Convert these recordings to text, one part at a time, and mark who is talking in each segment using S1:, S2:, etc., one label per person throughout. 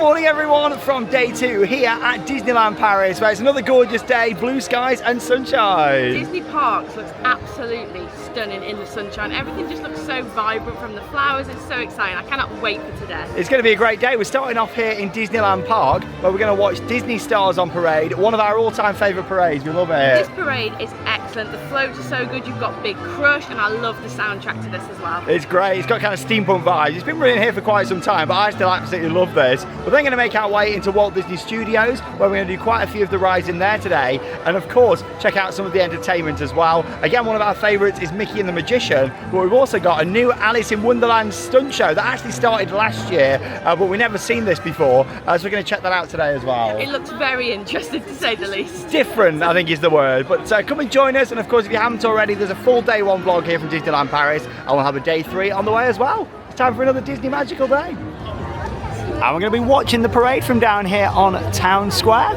S1: morning everyone from day 2 here at Disneyland Paris, where it's another gorgeous day, blue skies and sunshine.
S2: Disney Parks looks absolutely stunning in the sunshine. Everything just looks so vibrant, from the flowers. It's so exciting. I cannot wait for today.
S1: It's going to be a great day. We're starting off here in Disneyland Park, where we're going to watch Disney Stars on parade, one of our all-time favourite parades. We love it here.
S2: This parade is excellent. The floats are so good. You've got Big Crush, and I love the soundtrack to this as well.
S1: It's great. It's got kind of steampunk vibes. It's been running here for quite some time, but I still absolutely love this. We're then going to make our way into Walt Disney Studios, where we're going to do quite a few of the rides in there today, and of course check out some of the entertainment as well. Again, one of our favourites is Mickey and the Magician, but we've also got a new Alice in Wonderland stunt show that actually started last year, but we've never seen this before, so we're going to check that out today as well.
S2: It looks very interesting, to say the least.
S1: Different, I think is the word, but come and join us, and of course if you haven't already, there's a full day 1 vlog here from Disneyland Paris, and we'll have a day 3 on the way as well. It's time for another Disney magical day. And we're going to be watching the parade from down here on Town Square.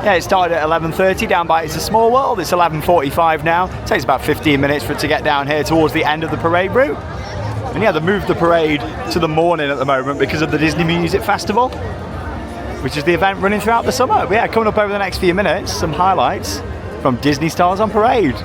S1: Yeah, it started at 11:30 down by It's a Small World. It's 11:45 now. It takes about 15 minutes for it to get down here towards the end of the parade route. And yeah, they moved the parade to the morning at the moment because of the Disney Music Festival, which is the event running throughout the summer. But yeah, coming up over the next few minutes, some highlights from Disney Stars on Parade.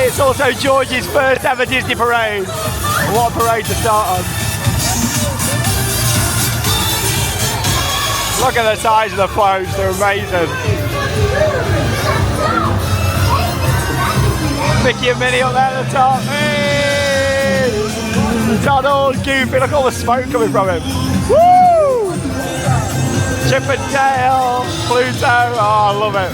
S1: It's also George's first ever Disney parade. What a parade to start on. Look at the size of the floats, they're amazing. Mickey and Minnie up there at the top. Hey! Donald, Goofy, look at all the smoke coming from him. Woo! Chip and Dale, Pluto, oh I love it.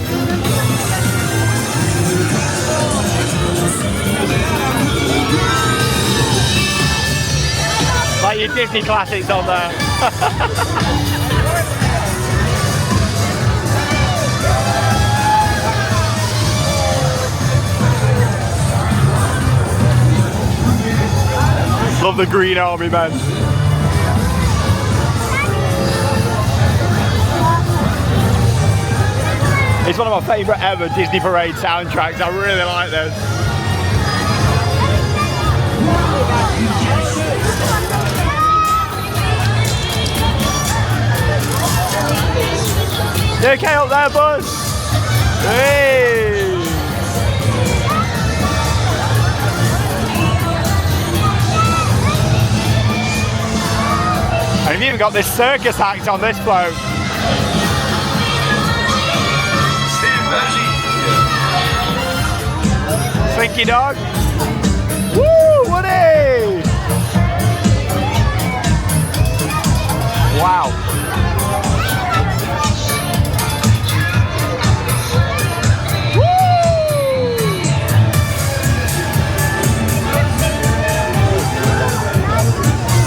S1: Like your Disney classics on there. Love the Green Army men. It's one of my favourite ever Disney Parade soundtracks. I really like this. You okay up there, Buzz? Hey! And you've even got this circus act on this float. Slinky Dog. Woo, Woody! Wow.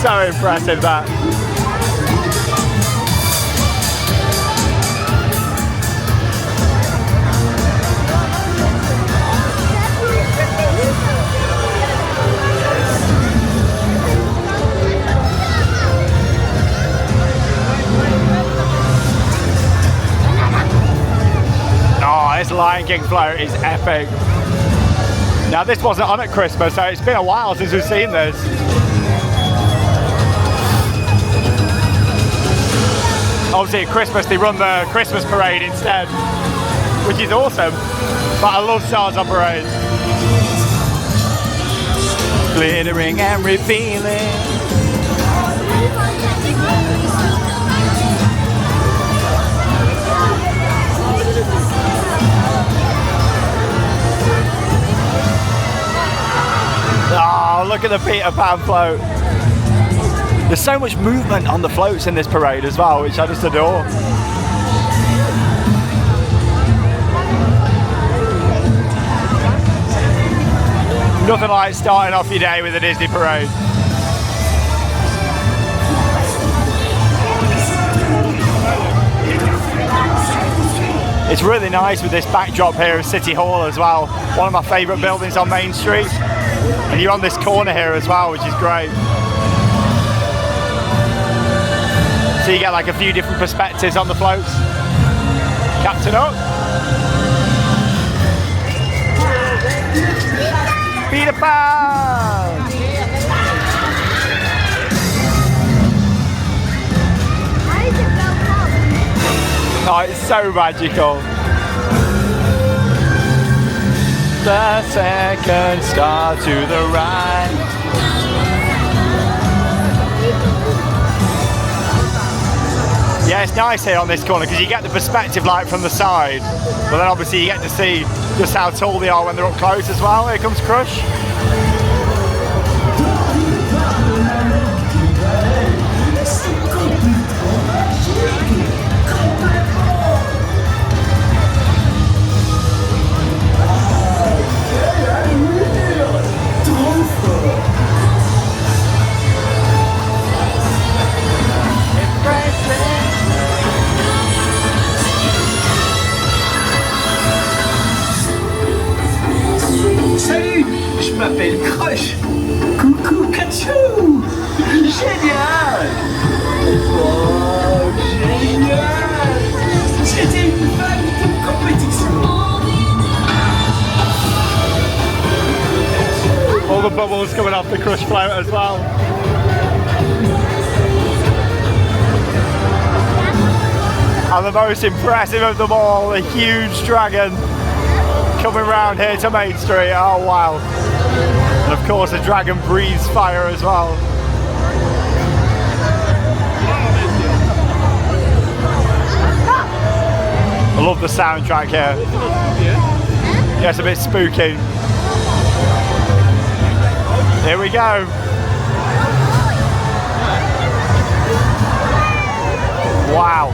S1: So impressive that. Oh, this Lion King float is epic. Now this wasn't on at Christmas, so it's been a while since we've seen this. Obviously at Christmas they run the Christmas parade instead, which is awesome, but I love Stars on Parade. Glittering and revealing. Oh, look at the Peter Pan float. There's so much movement on the floats in this parade as well, which I just adore. Nothing like starting off your day with a Disney parade. It's really nice with this backdrop here of City Hall as well. One of my favourite buildings on Main Street. And you're on this corner here as well, which is great. So you get like a few different perspectives on the floats. Captain up. Peter Pan! Oh, it's so magical. The second star to the right. Yeah, it's nice here on this corner because you get the perspective light from the side, but then obviously you get to see just how tall they are when they're up close as well. Here comes Crush.
S3: Salut, je m'appelle Crush. Coucou Kachou. Génial. Wow, génial. C'était une vague de compétition.
S1: All the bubbles coming off the Crush float as well. And the most impressive of them all, the huge dragon coming round here to Main Street. Oh wow. And of course the dragon breathes fire as well. I love the soundtrack here. Yeah, it's a bit spooky. Here we go. Wow.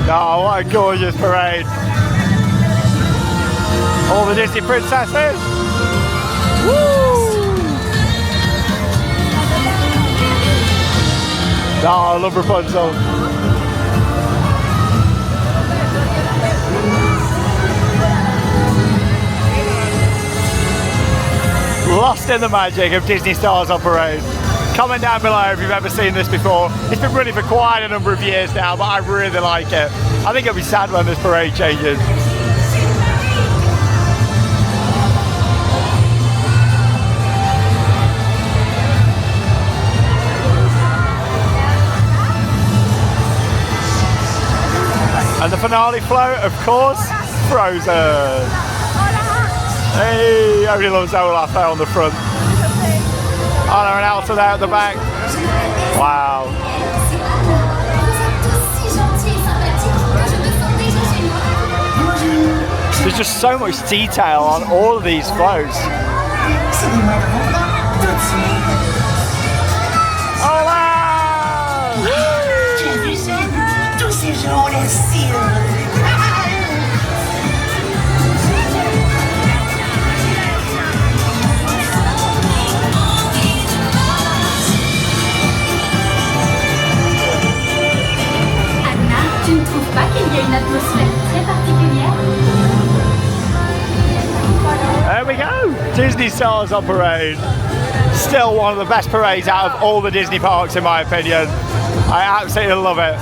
S1: Oh, what a gorgeous parade. All the Disney princesses. Woo! Oh, I love Rapunzel. Lost in the magic of Disney Stars on Parade. Comment down below if you've ever seen this before. It's been running for quite a number of years now, but I really like it. I think it'll be sad when this parade changes. And the finale float, of course, Frozen. Hey, everybody loves Olaf there on the front. Anna and Elsa there at the back. Wow. There's just so much detail on all of these floats. Oh wow!
S4: Anna, tu ne trouves pas qu'il y a une atmosphère très particulière?
S1: There we go! Disney Stars on parade. Still one of the best parades out of all the Disney parks in my opinion. I absolutely love it.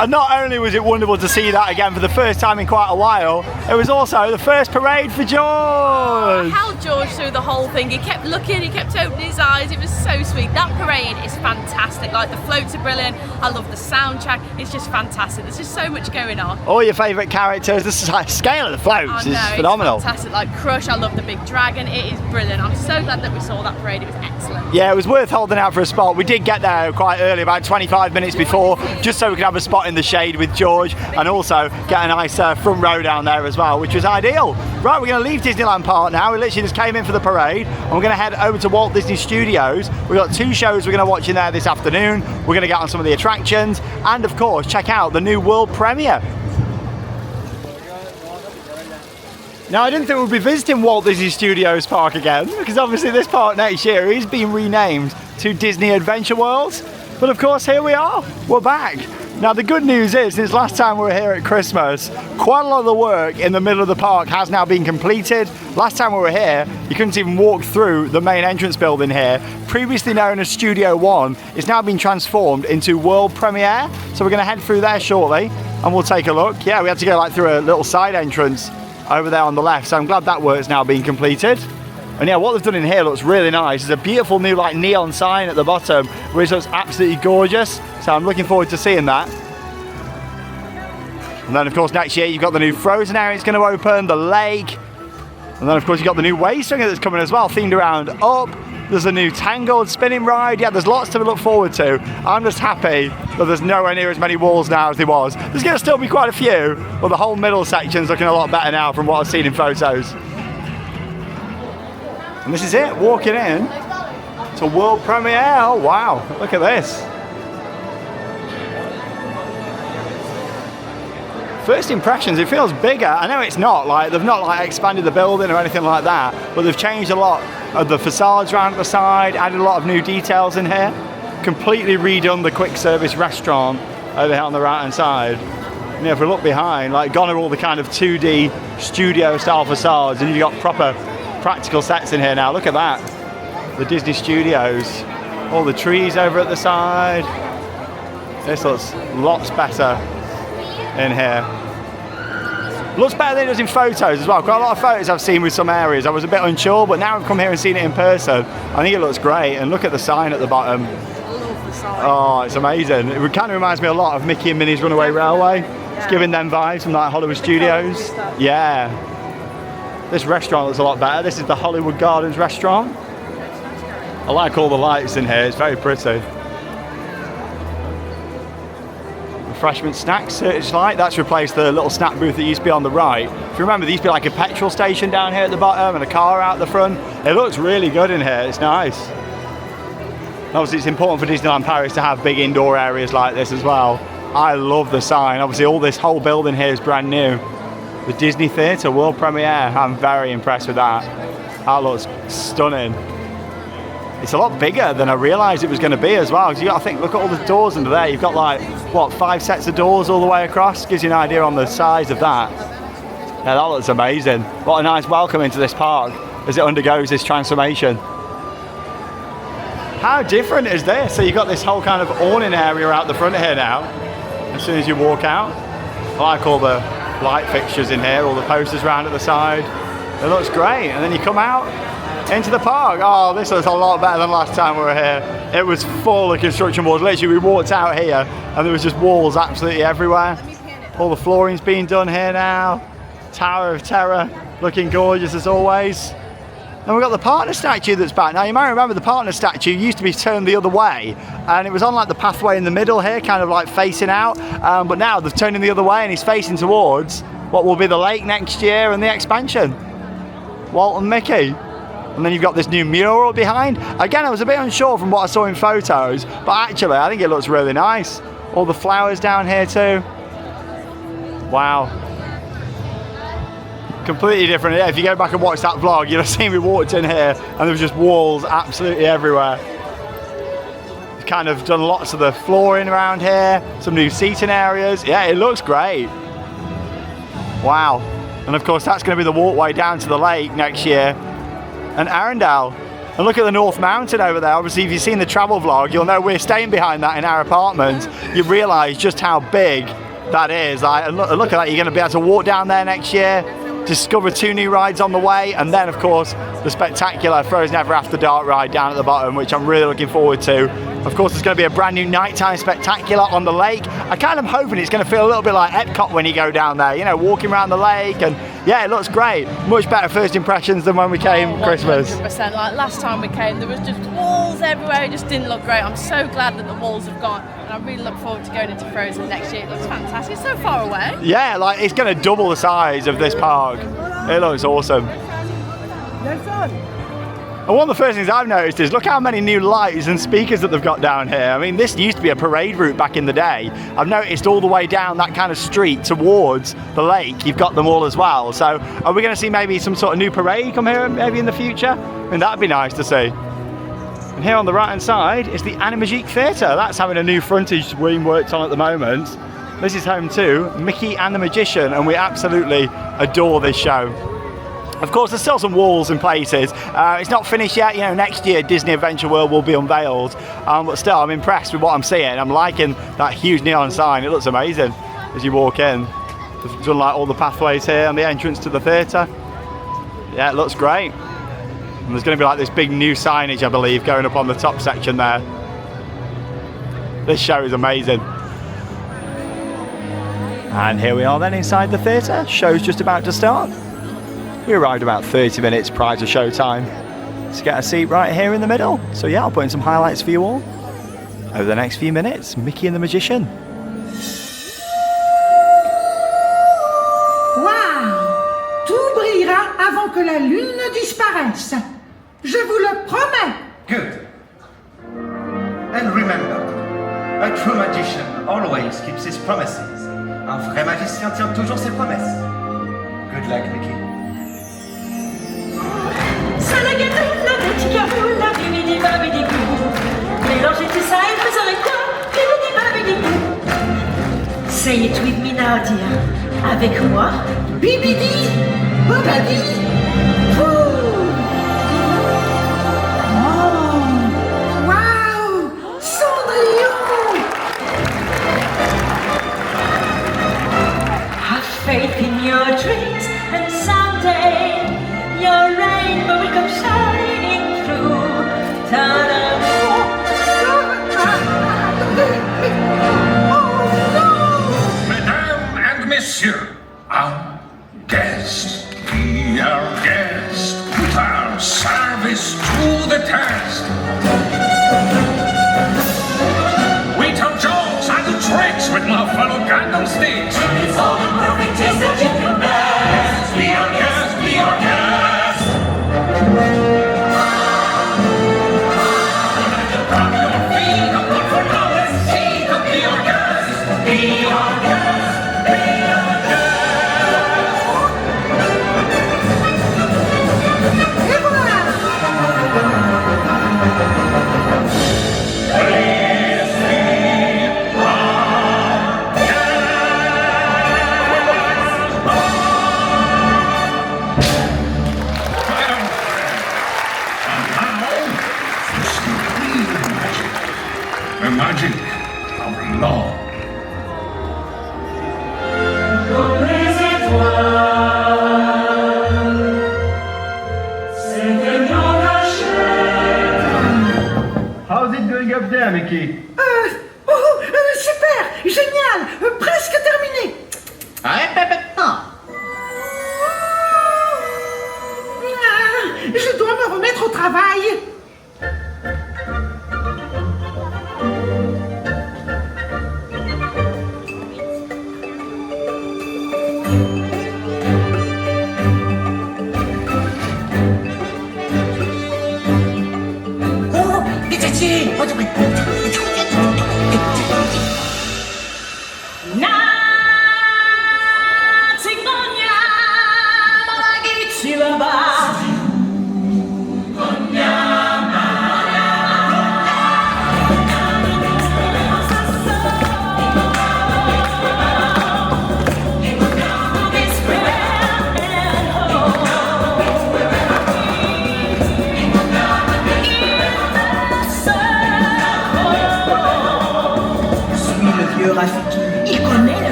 S1: And not only was it wonderful to see that again for the first time in quite a while, it was also the first parade for George!
S2: I held George through the whole thing. He kept looking, he kept opening his eyes. It was so sweet. That parade is fantastic. Like the floats are brilliant. I love the soundtrack. It's just fantastic. There's just so much going on.
S1: All your favourite characters. The scale of the floats is phenomenal.
S2: It's fantastic. Like Crush, I love the big dragon. It is brilliant. I'm so glad that we saw that parade. It was excellent.
S1: Yeah, it was worth holding out for a spot. We did get there quite early, about 25 minutes before, just so we could have a spot in the shade with George and also get a nice front row down there as well, which was ideal. Right, we're going to leave Disneyland Park now. We literally just came in for the parade and we're going to head over to Walt Disney Studios. We've got 2 shows we're going to watch in there this afternoon. We're going to get on some of the attractions and of course check out the new world premiere. Now, I didn't think we'd be visiting Walt Disney Studios Park again, because obviously this park next year is being renamed to Disney Adventure World. But of course, here we are, we're back. Now, the good news is, since last time we were here at Christmas, quite a lot of the work in the middle of the park has now been completed. Last time we were here, you couldn't even walk through the main entrance building here. Previously known as Studio One, it's now been transformed into World Premiere. So we're gonna head through there shortly and we'll take a look. Yeah, we had to go like through a little side entrance over there on the left, so I'm glad that work's now been completed. And yeah, what they've done in here looks really nice. There's a beautiful new like neon sign at the bottom, which looks absolutely gorgeous. So I'm looking forward to seeing that. And then of course next year you've got the new Frozen area that's going to open, the lake. And then of course you've got the new wave swinger that's coming as well, themed around Up. There's a new Tangled spinning ride. Yeah, there's lots to look forward to. I'm just happy that there's nowhere near as many walls now as there was. There's going to still be quite a few, but the whole middle section's looking a lot better now from what I've seen in photos. And this is it, walking in to world premiere. Oh wow, look at this. First impressions, it feels bigger. I know it's not, like they've not like expanded the building or anything like that, but they've changed a lot of the facades around the side, added a lot of new details in here, completely redone the quick service restaurant over here on the right hand side. And if we look behind, like gone are all the kind of 2D studio style facades, and you've got proper practical sets in here now. Look at that, the Disney Studios, all the trees over at the side. This looks lots better in here. Looks better than it does in photos as well. Quite a lot of photos I've seen with some areas. I was a bit unsure, but now I've come here and seen it in person. I think it looks great. And look at the sign at the bottom.
S2: I love the sign.
S1: Oh, it's amazing. It kind of reminds me a lot of Mickey and Minnie's Runaway Railway. It's giving them vibes from like Hollywood Studios. Yeah. This restaurant looks a lot better. This is the Hollywood Gardens restaurant. I like all the lights in here. It's very pretty. Refreshment snacks searchlight, that's replaced the little snack booth that used to be on the right. If you remember, there used to be like a petrol station down here at the bottom and a car out the front. It looks really good in here, it's nice. Obviously it's important for Disneyland Paris to have big indoor areas like this as well. I love the sign. Obviously all this whole building here is brand new. The Disney Theatre World Premiere, I'm very impressed with that. That looks stunning. It's a lot bigger than I realised it was going to be as well. Because you got to think, look at all the doors under there. You've got like, what, 5 sets of doors all the way across? Gives you an idea on the size of that. Yeah, that looks amazing. What a nice welcome into this park as it undergoes this transformation. How different is this? So you've got this whole kind of awning area out the front here now. As soon as you walk out. I like all the light fixtures in here, all the posters around at the side. It looks great. And then you come out into the park. Oh, this looks a lot better than last time we were here. It was full of construction walls. Literally, we walked out here and there was just walls absolutely everywhere. All the flooring's being done here now. Tower of Terror, looking gorgeous as always. And we've got the partner statue that's back. Now you might remember the partner statue used to be turned the other way, and it was on like the pathway in the middle here, kind of like facing out, but now they've turned him the other way and he's facing towards what will be the lake next year and the expansion. Walt and Mickey. And then you've got this new mural behind. Again, I was a bit unsure from what I saw in photos, but actually I think it looks really nice. All the flowers down here too. Wow. Completely different. Yeah, if you go back and watch that vlog, you'll have seen we walked in here and there was just walls absolutely everywhere. We've kind of done lots of the flooring around here, some new seating areas. Yeah, it looks great. Wow. And of course that's going to be the walkway down to the lake next year. And Arundel. And look at the North Mountain over there. Obviously, if you've seen the travel vlog, you'll know we're staying behind that in our apartment. You realise just how big that is. Like, look at that, you're going to be able to walk down there next year, discover 2 new rides on the way, and then, of course, the spectacular Frozen Ever After Dark ride down at the bottom, which I'm really looking forward to. Of course, there's going to be a brand new nighttime spectacular on the lake. I kind of hoping it's going to feel a little bit like Epcot when you go down there, you know, walking around the lake, and yeah, it looks great. Much better first impressions than when we came Christmas.
S2: 100%. Like last time we came, there was just walls everywhere. It just didn't look great. I'm so glad that the walls have gone, and I really look forward to going into Frozen next year. It looks fantastic. It's so far away.
S1: Yeah, like it's going to double the size of this park. It looks awesome. And one of the first things I've noticed is look how many new lights and speakers that they've got down here. I mean, this used to be a parade route back in the day. I've noticed all the way down that kind of street towards the lake, you've got them all as well. So are we going to see maybe some sort of new parade come here maybe in the future? I mean, that'd be nice to see. And here on the right hand side is the Animagique Theatre. That's having a new frontage being worked on at the moment. This is home to Mickey and the Magician, and we absolutely adore this show. Of course, there's still some walls in places. It's not finished yet. You know, next year Disney Adventure World will be unveiled. But still, I'm impressed with what I'm seeing. I'm liking that huge neon sign. It looks amazing as you walk in. They've done like all the pathways here and the entrance to the theatre. Yeah, it looks great. And there's going to be like this big new signage, I believe, going up on the top section there. This show is amazing. And here we are then inside the theatre. Show's just about to start. We arrived about 30 minutes prior to showtime to get a seat right here in the middle. So yeah, I'll put in some highlights for you all over the next few minutes. Mickey and the Magician.
S5: Waouh! Tout brillera avant que la lune ne disparaisse. Je vous le promets.
S6: Good. And remember, a true magician always keeps his promises. Un vrai magicien tient toujours ses promesses. Good luck, Mickey.
S4: Mélangez tout ça et vous aurez quoi? Say it with me now, dear. Avec moi?
S5: Bibidi, bobadi, fou. Oh, wow, Cendrillon.
S4: Have faith in your dreams, and someday your rainbow will come shining through. Ta-da!
S7: Mesdames and messieurs, our guest, be our guest, put our service to the test. We tell jokes and do tricks with my fellow candlesticks. It's all the perfect taste that you can best. Be our guest, be our guest. The magic of love.
S6: How's it going up there, Mickey?
S5: Super, génial, presque terminé. Je dois me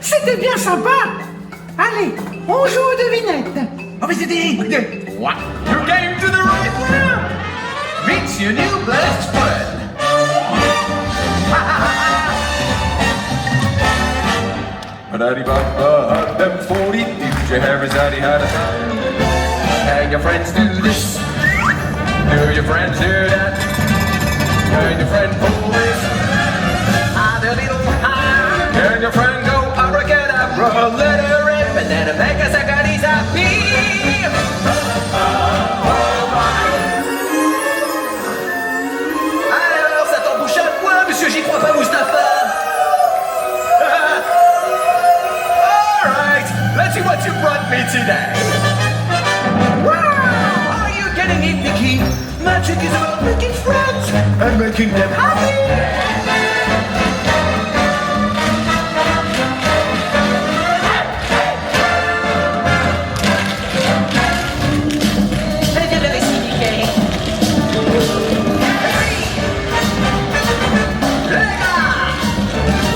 S5: C'était bien sympa. Allez, on joue aux devinettes.
S6: Oh, mais c'était...
S3: What? You came to the right room! Meet your new best friend! Daddy Baba had them 40 thieves, your Harry's daddy had a time. And your friends do this, do your friends do that? And your friend pull this, the little hand. And your friend go abracadabra, let her rip, and then a mega second happy. Alors ça t'embouche à quoi, monsieur, j'y crois pas, Mustapha? Let's see what you brought me today. Wow! Are you getting it, Mickey? Magic is about making friends and making them happy.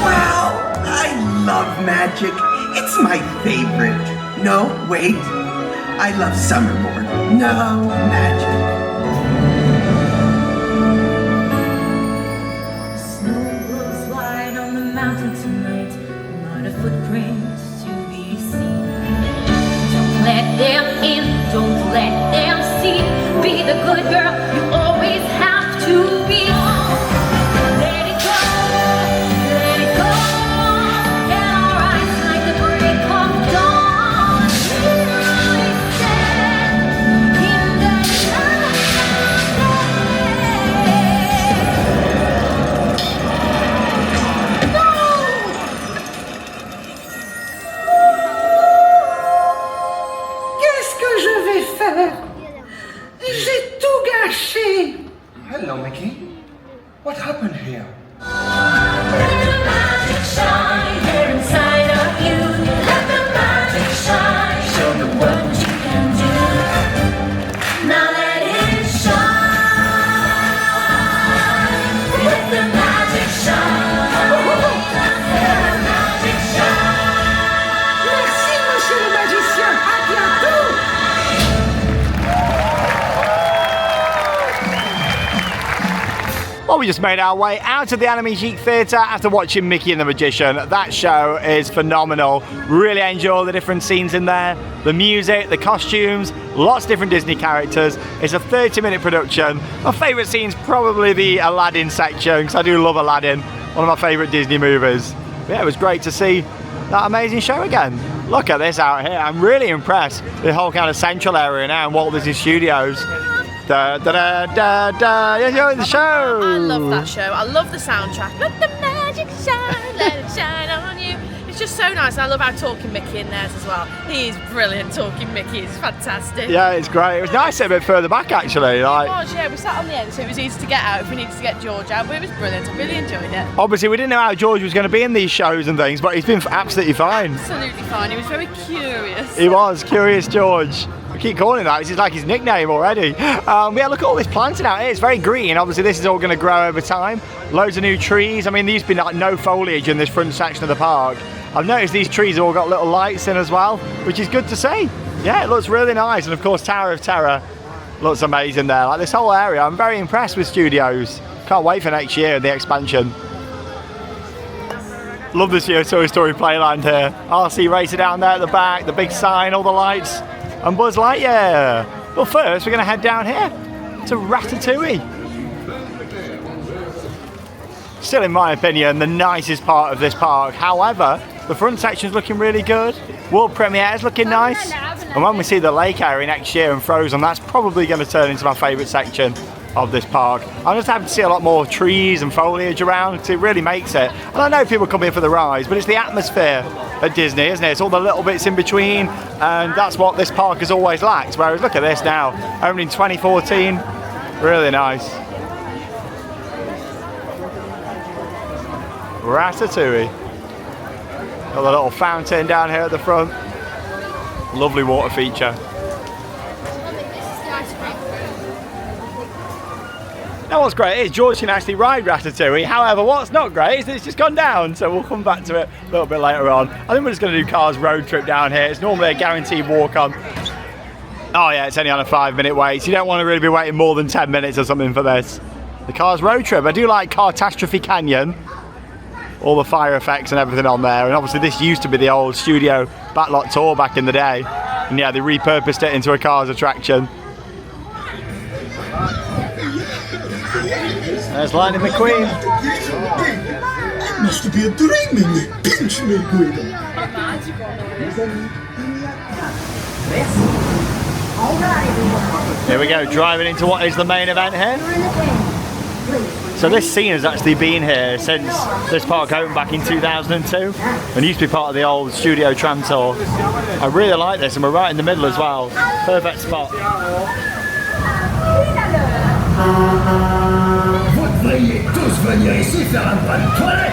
S3: Wow! I love magic. It's my favorite. No, wait. I love summer more. No, magic.
S4: Snow glows white on the mountain tonight, not a footprint to be seen. Don't let them in, don't let them see. Be the good girl you always have to be. Let it go, let it go. And our eyes like the break of dawn. Really stand in the
S5: Qu'est-ce que je vais faire? J'ai tout gâché.
S6: Hello, Mickey. What happened here?
S4: Let the magic shine here inside of you. Let the magic shine. Show them what you can do. Now let it shine. Let the magic shine. Let the magic shine.
S5: Merci, monsieur le magicien. À bientôt.
S1: Well, we just made our way out of the Anime Chic Theatre after watching Mickey and the Magician. That show is phenomenal. Really enjoy the different scenes in there. The music, the costumes, lots of different Disney characters. It's a 30-minute production. My favourite scene's probably the Aladdin section, because I do love Aladdin. One of my favourite Disney movies. But yeah, it was great to see that amazing show again. Look at this out here. I'm really impressed with the whole kind of central area now in Walt Disney Studios. Da da da da da. You're enjoying the show.
S2: I love that show. I love the soundtrack. Let the magic shine, let it shine on you. It's just so nice. I love how Talking Mickey in theirs as well. He is brilliant. Talking Mickey is fantastic.
S1: Yeah, it's great. It was nice to sit a bit further back actually. Like,
S2: It was, yeah, we sat on the end, so it was easy to get out if we needed to get George out. But it was brilliant. I really enjoyed it.
S1: obviously, we didn't know how George was going to be in these shows and things, but he's been absolutely fine.
S2: Absolutely fine. He was very curious.
S1: He was Curious George. I keep calling him that. This is like his nickname already. Yeah, look at all this planting out here. It's very green. Obviously, this is all going to grow over time. Loads of new trees. I mean, there's been like no foliage in this front section of the park. I've noticed these trees have all got little lights in as well, which is good to see. Yeah, it looks really nice. And of course, Tower of Terror looks amazing there. Like this whole area, I'm very impressed with Studios. Can't wait for next year, the expansion. Love this year Toy Story Playland here. RC Racer down there at the back, the big sign, all the lights, and Buzz Lightyear. But first, we're going to head down here to Ratatouille. Still, in my opinion, the nicest part of this park. However, the front section's looking really good. World premiere is looking nice. And when we see the lake area next year and Frozen, that's probably going to turn into my favourite section of this park. I'm just happy to see a lot more trees and foliage around because it really makes it. And I know people come in for the rides, but it's the atmosphere at Disney, isn't it? It's all the little bits in between, and that's what this park has always lacked. Whereas look at this now, opened in 2014, really nice. Ratatouille. Got the little fountain down here at the front. Lovely water feature. Now what's great is George can actually ride Ratatouille. However, what's not great is that it's just gone down, so we'll come back to it a little bit later on. I think we're just going to do Cars road trip down here. It's normally a guaranteed walk on. Oh yeah, it's only on a 5-minute wait, so you don't want to really be waiting more than 10 minutes or something for this. The Cars road trip. I do like Catastrophe Canyon. All the fire effects and everything on there, and obviously this used to be the old studio backlot tour back in the day, and yeah, they repurposed it into a Cars attraction. There's Lightning McQueen.
S8: Must be a dreaming. Pinch me, Guido.
S1: Here we go, driving into what is the main event here. So this scene has actually been here since this park opened back in 2002 and used to be part of the old studio tram tour. I really like this, and we're right in the middle as well. Perfect spot.
S8: Vous devriez tous venir ici faire un bras de toilette.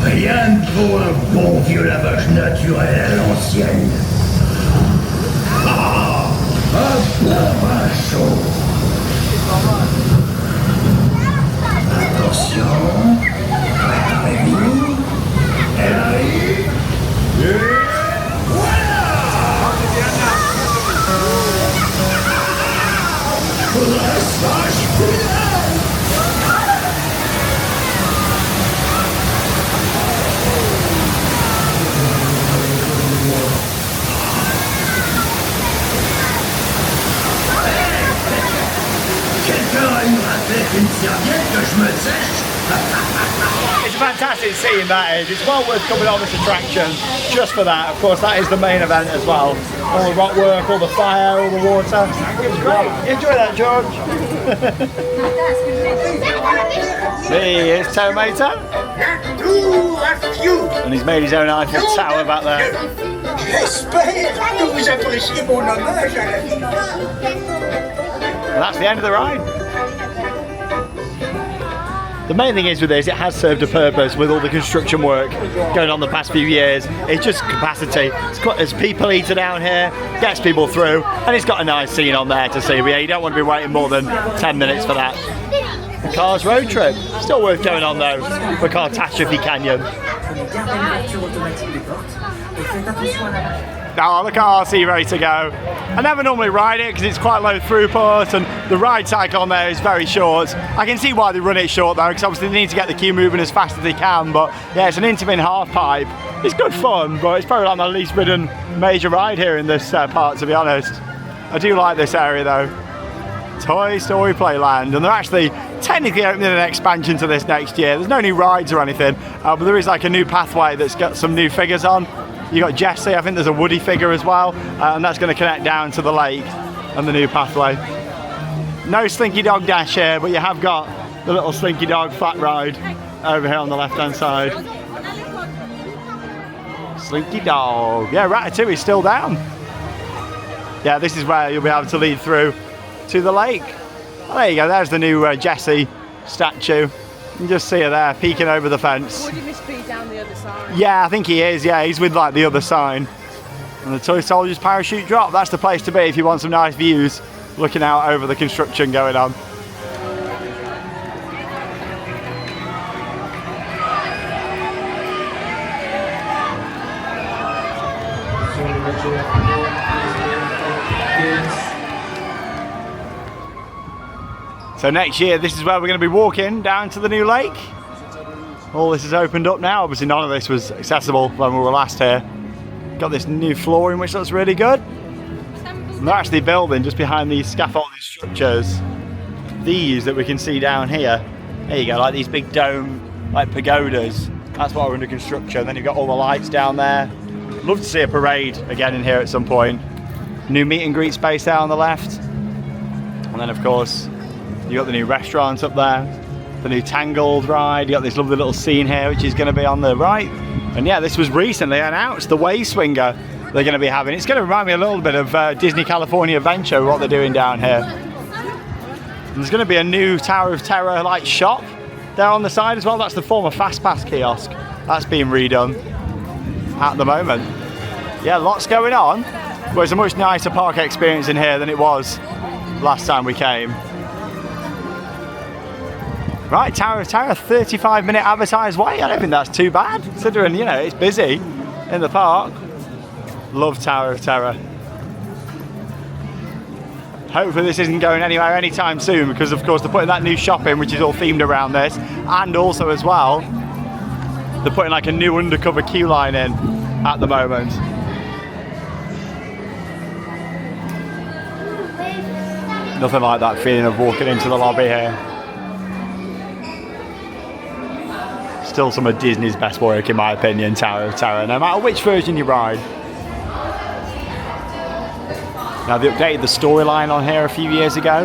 S8: Rien de vaut un bon vieux lavage naturel à l'ancienne. Un bon bain chaud. Attention, préparez-vous. Elle arrive. Et voilà. Dressage final. Quelqu'un a une raclette et une serviette que je me sèche?
S1: It's a fantastic scene, that is. It's well worth coming on this attraction just for that. Of course, that is the main event as well. All the rock work, all the fire, all the water. It was great. Enjoy that, George. Hey, it's Tomato. And he's made his own Eiffel Tower back there.
S8: J'espère que vous appréciez mon hommage à la vie.
S1: And that's the end of the ride. The main thing is with this, it has served a purpose with all the construction work going on the past few years. It's just capacity. There's people eater down here, gets people through, and it's got a nice scene on there to see. But yeah, you don't want to be waiting more than 10 minutes for that. The Cars road trip, still worth going on though for Catastrophe Canyon. Oh, the car, see ready to go. I never normally ride it because it's quite low throughput and the ride cycle on there is very short. I can see why they run it short though, because obviously they need to get the queue moving as fast as they can, but yeah, it's an intermittent half pipe. It's good fun, but it's probably like my least ridden major ride here in this part, to be honest. I do like this area though. Toy Story Playland, and they're actually technically opening an expansion to this next year. There's no new rides or anything, but there is like a new pathway that's got some new figures on. You got Jessie, I think there's a Woody figure as well, and that's going to connect down to the lake and the new pathway. No Slinky Dog Dash here, but you have got the little Slinky Dog flat ride over here on the left hand side. Slinky Dog. Yeah, Ratatouille is still down. Yeah, this is where you'll be able to lead through to the lake. Oh, there you go, there's the new Jessie statue. You can just see her there peeking over the fence.
S2: Would he must be down the other side?
S1: Yeah, I think he is. Yeah, he's with like the other sign. And the Toy Soldiers parachute drop, that's the place to be if you want some nice views looking out over the construction going on. So next year, this is where we're going to be walking down to the new lake. All this is opened up now. Obviously none of this was accessible when we were last here. Got this new flooring which looks really good. And they're actually building just behind these scaffolding structures. These that we can see down here. There you go, like these big dome, like pagodas. That's what we're under construction. Then you've got all the lights down there. Love to see a parade again in here at some point. New meet and greet space there on the left. And then of course, you got the new restaurant up there, the new Tangled ride. You got this lovely little scene here, which is going to be on the right. And yeah, this was recently announced, the Way Swinger they're going to be having. It's going to remind me a little bit of Disney California Adventure, what they're doing down here. And there's going to be a new Tower of Terror like shop there on the side as well. That's the former Fast Pass kiosk. That's being redone at the moment. Yeah, lots going on. But it's a much nicer park experience in here than it was last time we came. Right, Tower of Terror, 35-minute advertised wait. I don't think that's too bad, considering, you know, it's busy in the park. Love Tower of Terror. Hopefully this isn't going anywhere anytime soon, because of course they're putting that new shop in, which is all themed around this, and also as well, they're putting like a new undercover queue line in at the moment. Nothing like that feeling of walking into the lobby here. Still some of Disney's best work in my opinion, Tower of Terror, no matter which version you ride. Now they updated the storyline on here a few years ago.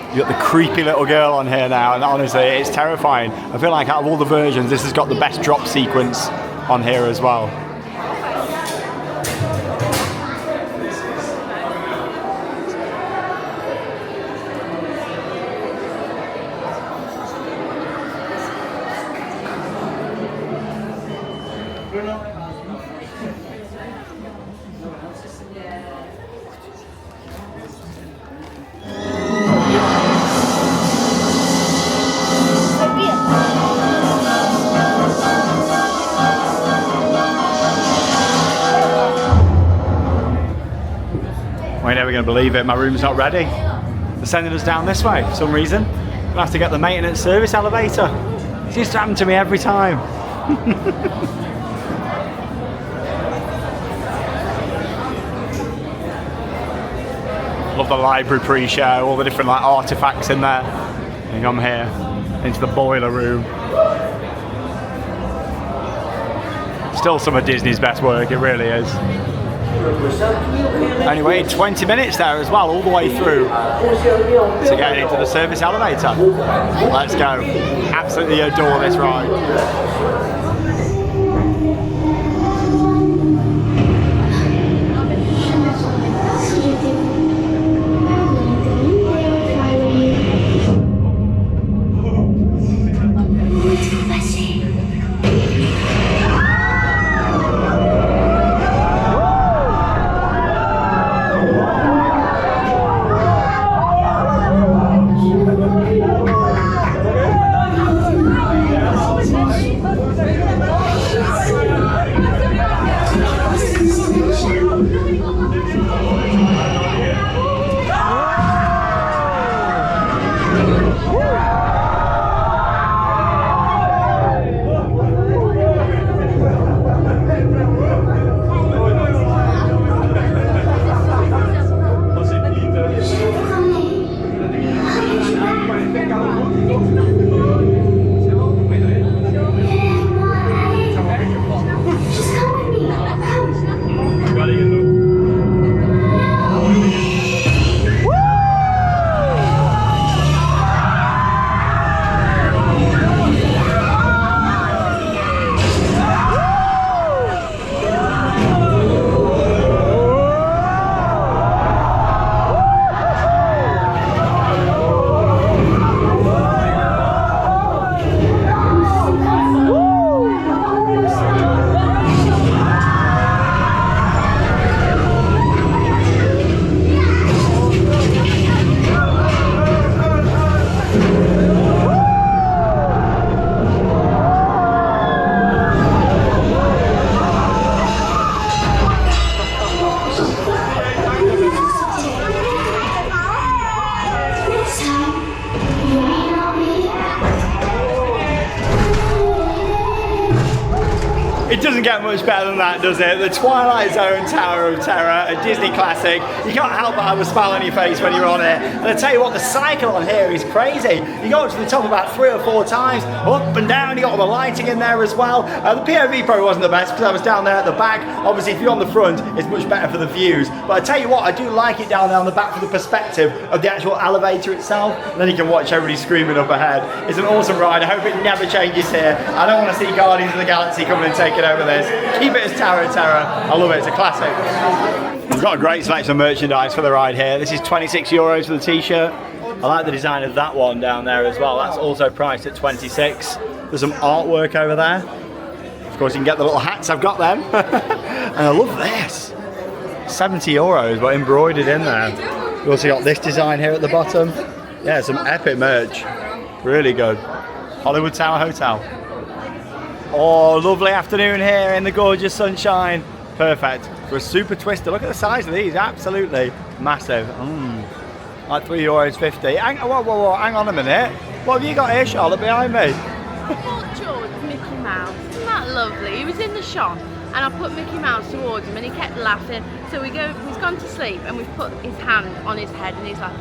S1: You've got the creepy little girl on here now, and honestly it's terrifying. I feel like out of all the versions this has got the best drop sequence on here as well. We're never going to believe it, my room's not ready. They're sending us down this way for some reason. We'll have to get the maintenance service elevator. It used to happen to me every time. Love the library pre-show, all the different like artifacts in there. And come here into the boiler room. Still some of Disney's best work, it really is. Only waited 20 minutes there as well, all the way through to get into the service elevator. Let's go. Absolutely adore this ride. It doesn't get much better than that, does it? The Twilight Zone Tower of Terror, a Disney classic. You can't help but have a smile on your face when you're on it. And I tell you what, the cycle on here is crazy. You go up to the top about 3 or 4 times, up and down. You got all the lighting in there as well. The POV probably wasn't the best because I was down there at the back. Obviously, if you're on the front, it's much better for the views. But I tell you what, I do like it down there on the back for the perspective of the actual elevator itself. And then you can watch everybody screaming up ahead. It's an awesome ride. I hope it never changes here. I don't want to see Guardians of the Galaxy coming and taking over this. Keep it as Tower of Terror. I love it. It's a classic. We've got a great selection of merchandise for the ride here. This is €26 for the t-shirt. I like the design of that one down there as well. That's also priced at 26. There's some artwork over there. Of course, you can get the little hats. I've got them. And I love this. 70 euros, but embroidered in there. We also got this design here at the bottom. Yeah, some epic merch. Really good. Hollywood Tower Hotel. Oh, lovely afternoon here in the gorgeous sunshine. Perfect for a super twister. Look at the size of these, absolutely massive. Like €3.50. Whoa, hang on a minute. What have you got here, Charlotte, behind me?
S2: Walt George, Mickey Mouse. Isn't that lovely? He was in the shop and I put Mickey Mouse towards him and he kept laughing. So he's gone to sleep and we've put his hand on his head and he's like,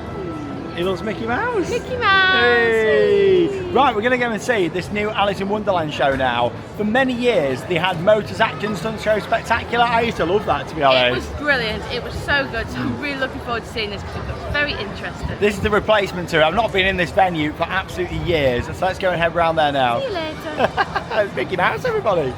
S1: He loves Mickey Mouse.
S2: Mickey Mouse!
S1: Hey. Right, we're going to go and see this new Alice in Wonderland show now. For many years, they had Motors Action Stunt Show Spectacular. I used to love that, to be honest.
S2: It was brilliant. It was so good. So I'm really looking forward to seeing this because it looks very interesting.
S1: This is the replacement to it. I've not been in this venue for absolutely years. So let's go and head round there now.
S2: See you later.
S1: It's Mickey Mouse, everybody.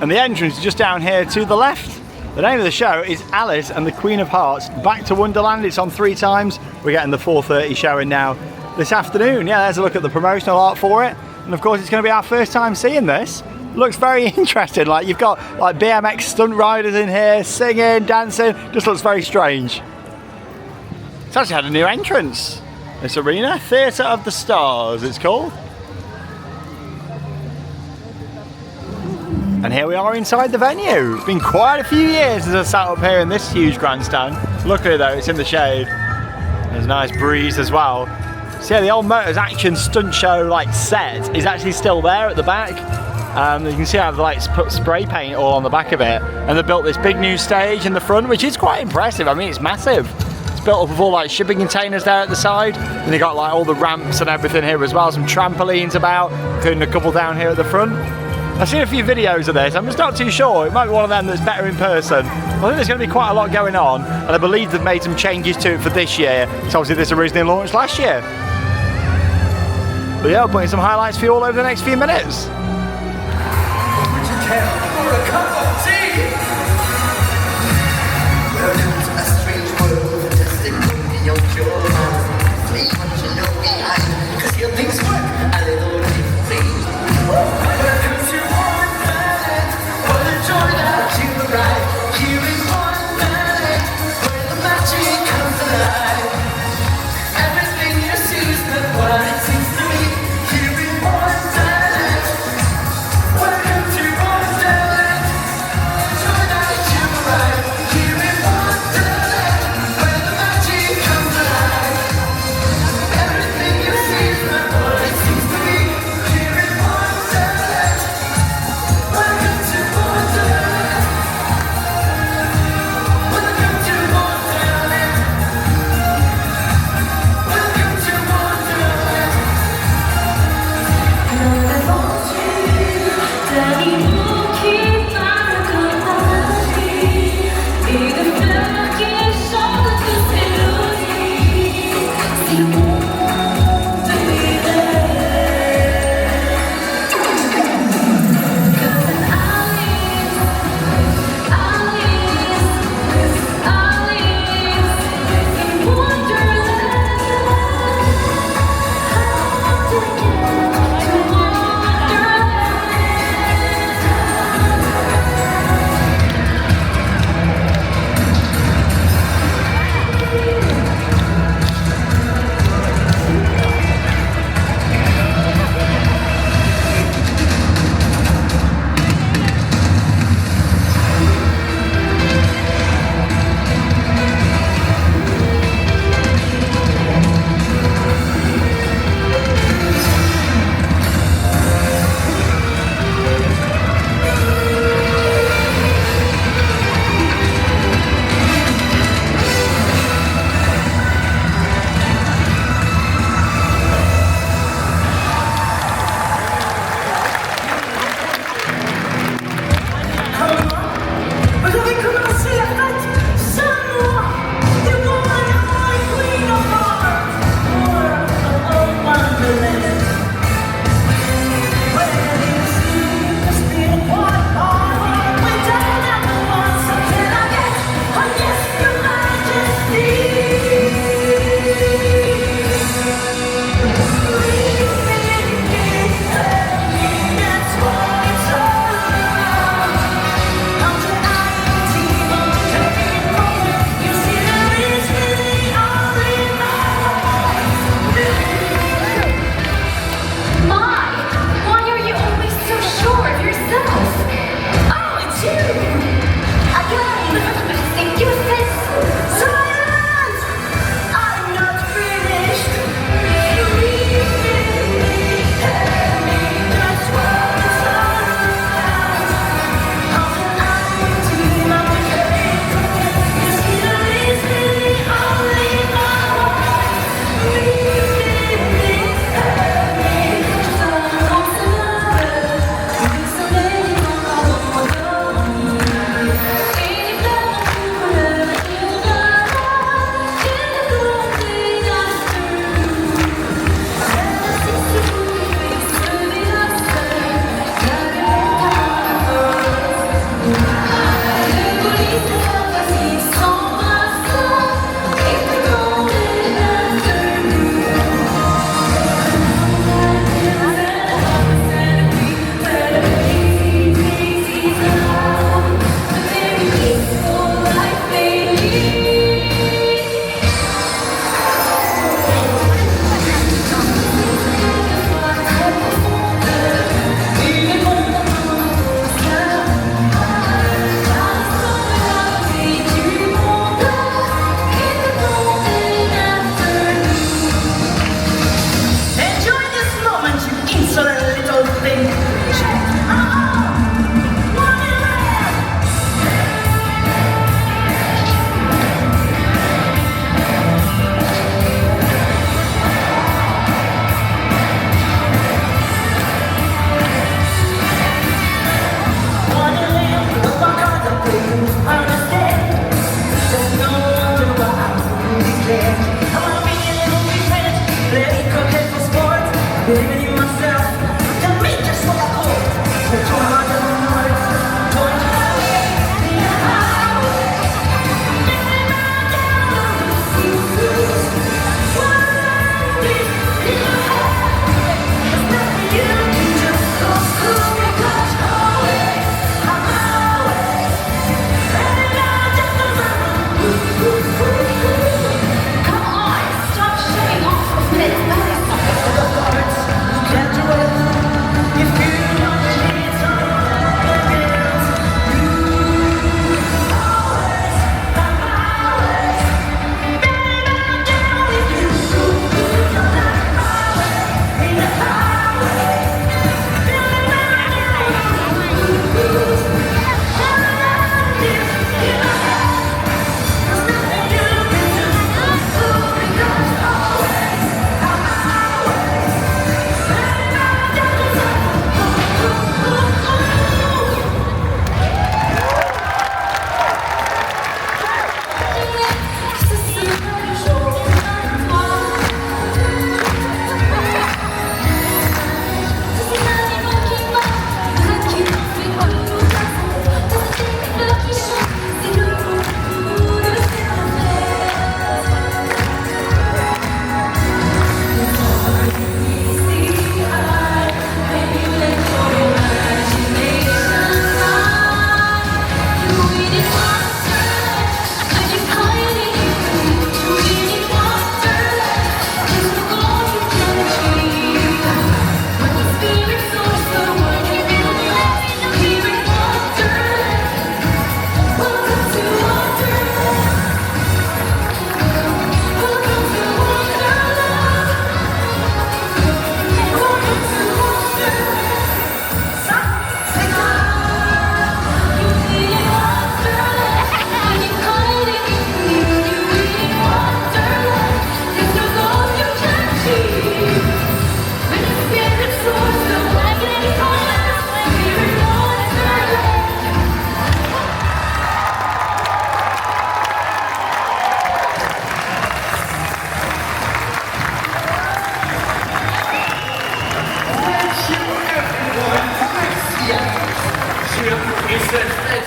S1: And the entrance is just down here to the left. The name of the show is Alice and the Queen of Hearts Back to Wonderland. It's on 3 times. We're getting the 4:30 showing now this afternoon. Yeah, there's a look at the promotional art for it. And of course, it's going to be our first time seeing this. Looks very interesting. Like you've got like BMX stunt riders in here, singing, dancing. Just looks very strange. It's actually had a new entrance. This arena, Theatre of the Stars, it's called. And here we are inside the venue. It's been quite a few years since I sat up here in this huge grandstand. Luckily though, it's in the shade. There's a nice breeze as well. So yeah, the old Motors Action Stunt Show like set is actually still there at the back. You can see I've like put spray paint all on the back of it. And they built this big new stage in the front, which is quite impressive. I mean, it's massive. It's built up with all like shipping containers there at the side. And they got like all the ramps and everything here as well. Some trampolines about, including a couple down here at the front. I've seen a few videos of this, I'm just not too sure. It might be one of them that's better in person. I think there's going to be quite a lot going on, and I believe they've made some changes to it for this year. So obviously this originally launched last year. But yeah, I'll put in some highlights for you all over the next few minutes.
S8: Would you care for a cup of tea? Welcome to a strange world, fantastic movie on your mind. Leave what you know behind, 'cause your things work a little differently. Welcome to Wonderland, what a joy that you arrive. Here in Wonderland, where the magic comes alive. Everything you see is not what it seems to be. Here in Wonderland, welcome to Wonderland.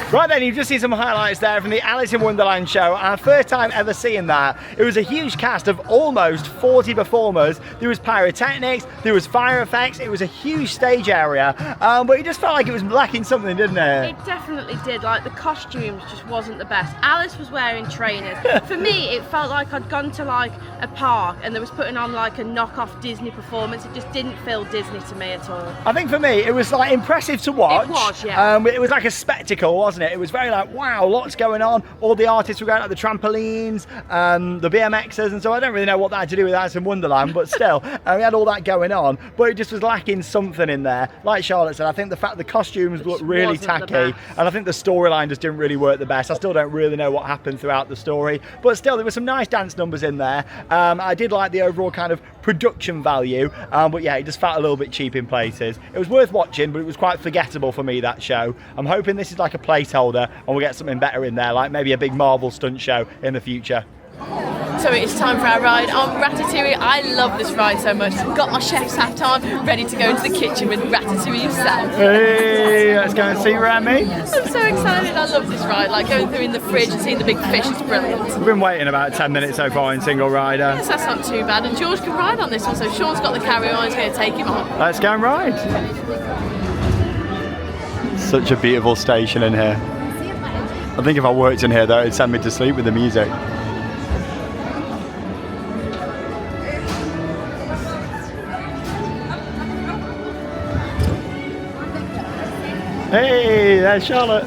S1: Right then, you've just seen some highlights there from the Alice in Wonderland show. Our first time ever seeing that. It was a huge cast of almost 40 performers. There was pyrotechnics, there was fire effects. It was a huge stage area, but it just felt like it was lacking something, didn't it?
S2: It definitely did. Like, the costumes just wasn't the best. Alice was wearing trainers. For me, it felt like I'd gone to like a park and they was putting on like a knockoff Disney performance. It just didn't feel Disney to me at all.
S1: I think for me, it was like impressive to watch.
S2: It was, yeah.
S1: It was like a spectacle, wasn't it? It was very like, wow, lots going on. All the artists were going at the trampolines, the BMXers, and so I don't really know what that had to do with Alice in Wonderland, but still, we had all that going on. But it just was lacking something in there. Like Charlotte said, I think the fact the costumes looked really tacky, and I think the storyline just didn't really work the best. I still don't really know what happened throughout the story, but still, there were some nice dance numbers in there. I did like the overall kind of production value, but yeah, it just felt a little bit cheap in places. It was worth watching, but it was quite forgettable for me, that show. I'm hoping this is like a placeholder and we'll get something better in there, like maybe a big Marvel stunt show in the future.
S2: So it's time for our ride on Ratatouille. I love this ride so much. Got my chef's hat on, ready to go into the kitchen with Ratatouille himself.
S1: Hey, let's go and see Remy.
S2: I'm so excited. I love this ride. Like going through in the fridge and seeing the big fish is brilliant.
S1: We've been waiting about 10 minutes so far in single rider.
S2: Yes, that's not too bad. And George can ride on this one, so Sean's got the carry-on. He's going to take him on.
S1: Let's go and ride. Such a beautiful station in here. I think if I worked in here though, it'd send me to sleep with the music. Hey, there's Charlotte.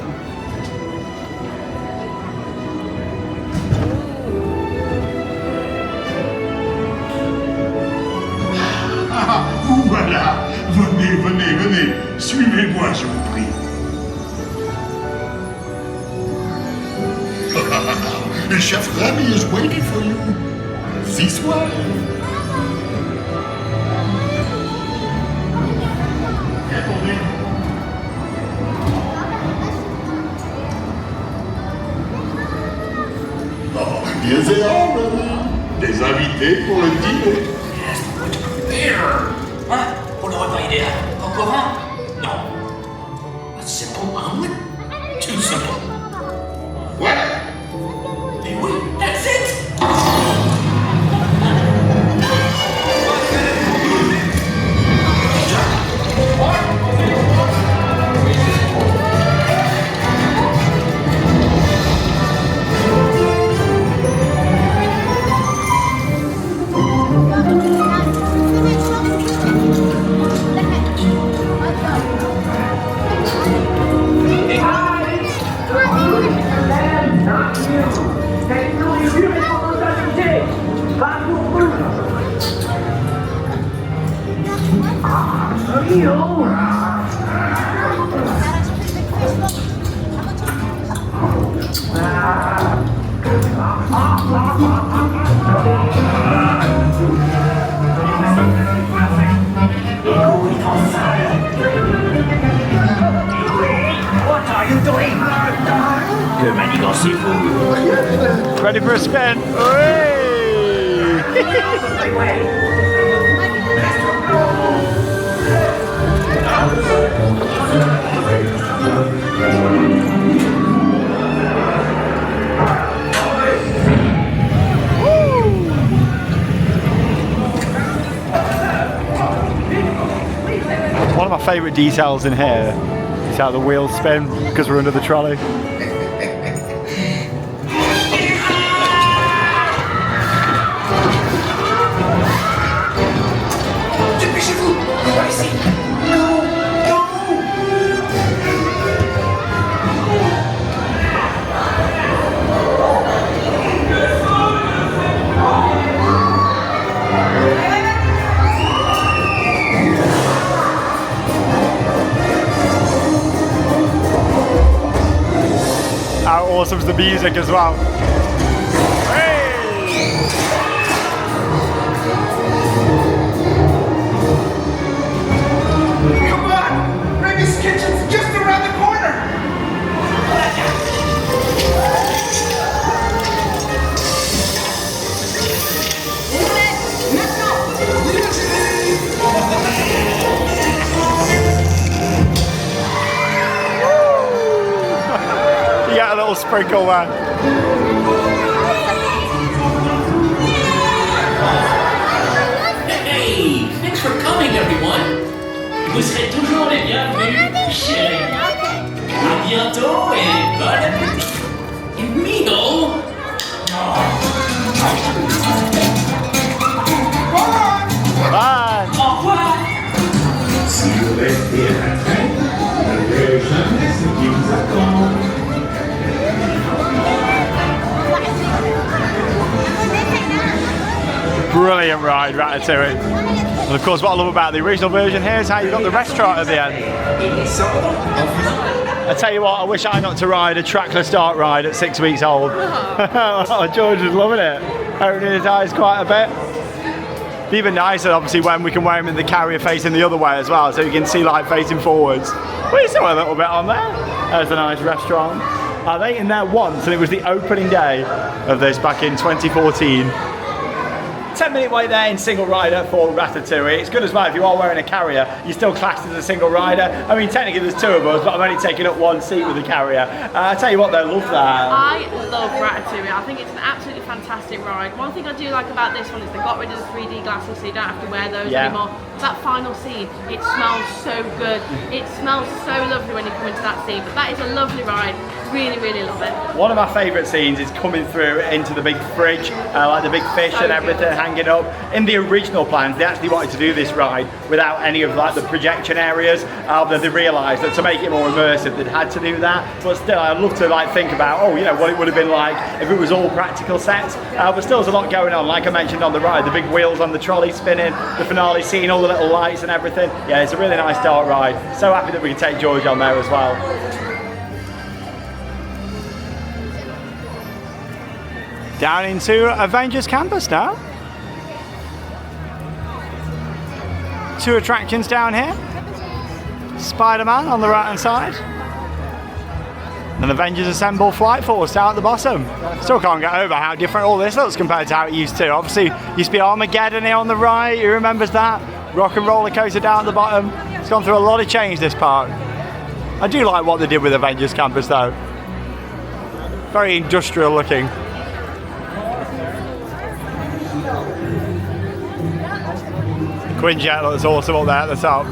S7: Vous voilà. Venez, venez, venez. Suivez-moi, je vous prie. Chef Remy is waiting for you. This way. Oh, bien Remy. Des invités pour le dîner.
S9: Hein? On n'aurait pas idée. Encore un? Non. A simple omelet? Too simple.
S7: Voilà.
S9: Mais oui, that's it! Le manigance est fou.
S1: Ready for a spin? One of my favourite details in here is how the wheels spin because we're under the trolley.
S8: Dépêchez-vous, par ici.
S1: How awesome is the music as well.
S5: Come on! Remy's kitchen's just around the corner!
S1: sprinkle there.
S9: Hey, thanks for coming, everyone. Vous serez toujours les bienvenus chez. À bientôt et bon appétit. Migo.
S1: Bye.
S9: Au revoir.
S7: Si vous restez à la fête, ne verrez jamais ce qui vous attend.
S1: Brilliant ride, Ratatouille. And of course, what I love about the original version here is how you've got the restaurant at the end. I tell you what, I wish I got to ride a trackless dart ride at 6 weeks old. Oh, George was loving it, opening his eyes quite a bit. Even nicer, obviously, when we can wear him in the carrier facing the other way as well, so you can see like facing forwards. We saw a little bit on there. There's a nice restaurant. I've eaten there once, and it was the opening day of this back in 2014. 10-minute wait there in single rider for Ratatouille. It's good as well if you are wearing a carrier, you're still classed as a single rider. I mean, technically there's 2 of us, but I'm only taking up 1 seat with the carrier. I tell you what, though, love that.
S2: I love Ratatouille. I think it's an absolutely fantastic ride. One thing I do like about this one is they got rid of the 3D glasses, so you don't have to wear those anymore. That final scene, it smells so good. It smells so lovely when you come into that scene, but that is a lovely ride. Really, really love it.
S1: One of my favourite scenes is coming through into the big fridge, like the big fish and everything hanging up. In the original plans, they actually wanted to do this ride without any of like the projection areas. They realised that to make it more immersive, they'd had to do that. But still, I'd love to like think about, oh, you know, what it would have been like if it was all practical sets. But still, there's a lot going on. Like I mentioned on the ride, the big wheels on the trolley spinning, the finale scene, all the little lights and everything. Yeah, it's a really nice dart ride. So happy that we can take George on there as well. Down into Avengers Campus now. 2 attractions down here. Spider-Man on the right hand side. And Avengers Assemble Flight Force down at the bottom. Still can't get over how different all this looks compared to how it used to. Obviously, used to be Armageddon here on the right. Who remembers that? Rock and Roller Coaster down at the bottom. It's gone through a lot of change, this park. I do like what they did with Avengers Campus though. Very industrial looking. Quinjet looks awesome up there at the top.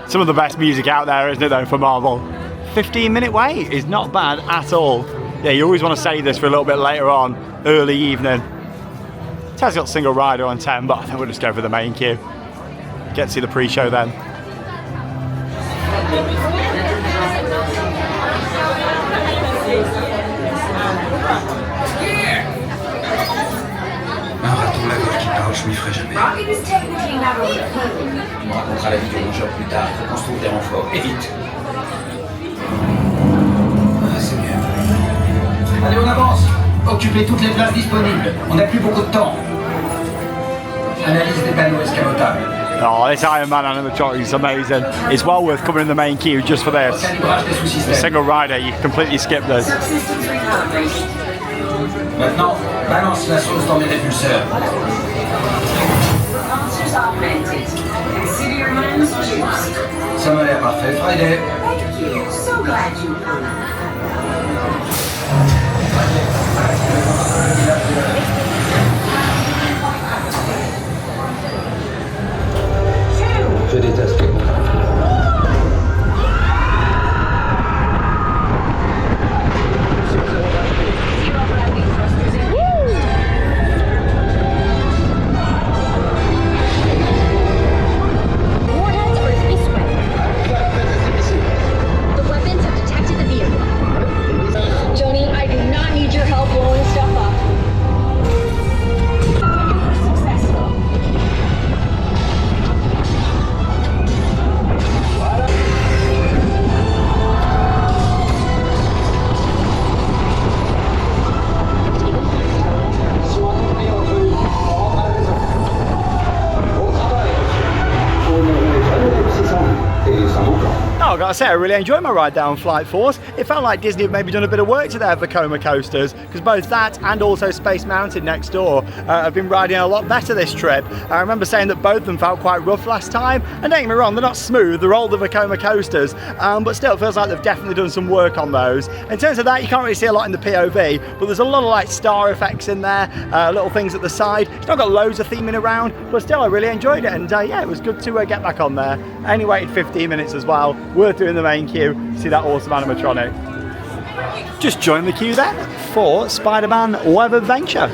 S1: Some of the best music out there, isn't it though, for Marvel? 15-minute wait is not bad at all. Yeah, you always want to save this for a little bit later on, early evening. It has got single rider on 10, but I think we'll just go for the main queue. Get to see the pre-show then.
S10: Un raton laveur qui parle, je m'y ferai jamais. On racontera la vie du rongeur plus tard. Faut qu'on se trouve des renforts. Et vite. Ah, c'est bien. Allez, on avance. Occupez toutes les places disponibles. On n'a plus beaucoup de temps. Analyse des panneaux escamotables.
S1: Oh, this Iron Man animatronic is amazing. It's well worth coming in the main queue just for this. A single rider, you completely skip this.
S10: Maintenant, balance la sauce dans mes répulseurs. Ça m'a l'air parfait, Friday. Je déteste les contrats.
S11: Joni, I do not need your help.
S1: I say I really enjoyed my ride down Flight Force. It felt like Disney had maybe done a bit of work to their Vekoma coasters, because both that and also Space Mountain next door have been riding a lot better this trip. I remember saying that both of them felt quite rough last time, and don't get me wrong, they're not smooth, they're older Vekoma coasters, but still it feels like they've definitely done some work on those. In terms of that, you can't really see a lot in the POV, but there's a lot of like star effects in there, little things at the side. It's not got loads of theming around, but still I really enjoyed it, and yeah, it was good to get back on there. I only waited 15 minutes as well, worth doing the main queue to see that awesome animatronic. Just joined the queue then for Spider-Man Web Adventure.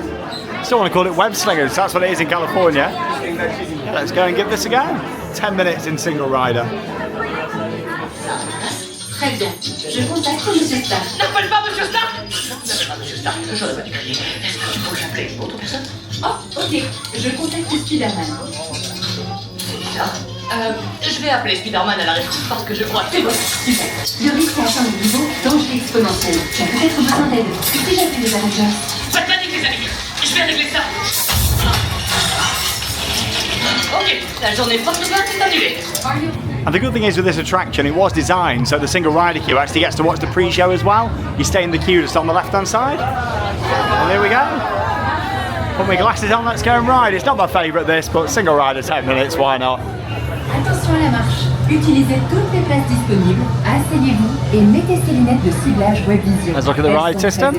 S1: Still want to call it Web Slingers, that's what it is in California. Yeah, let's go and give this a go. 10 minutes in single rider.
S4: Très bien. Je contacte Monsieur Stark.
S9: N'appelle pas Monsieur Stark! Non, n'appelle pas Monsieur Stark, j'aurais pas dû crier. Est-ce que tu peux l'appeler pour autre personne?
S4: Oh, ok. Je contacte Spider-Man.
S9: Je vais appeler Spider-Man à la rescousse parce que je crois que c'est bon.
S4: Super. Le risque à atteindre le niveau danger exponentiel. Tu as peut-être besoin d'aide. Et si j'appelle les Avengers?
S9: Pas de panique les amis, je vais régler ça. Ok, la journée porte ouverte est annulée.
S1: And the good thing is with this attraction, it was designed so the single rider queue actually gets to watch the pre-show as well. You stay in the queue just on the left-hand side. And there we go. Put my glasses on, let's go and ride. It's not my favourite this, but single rider 10 minutes, why not?
S4: Attention à la marche. Utilisez toutes les places disponibles, asseyez-vous et mettez ces lunettes de ciblage Web Vision.
S1: Let's look at the ride system.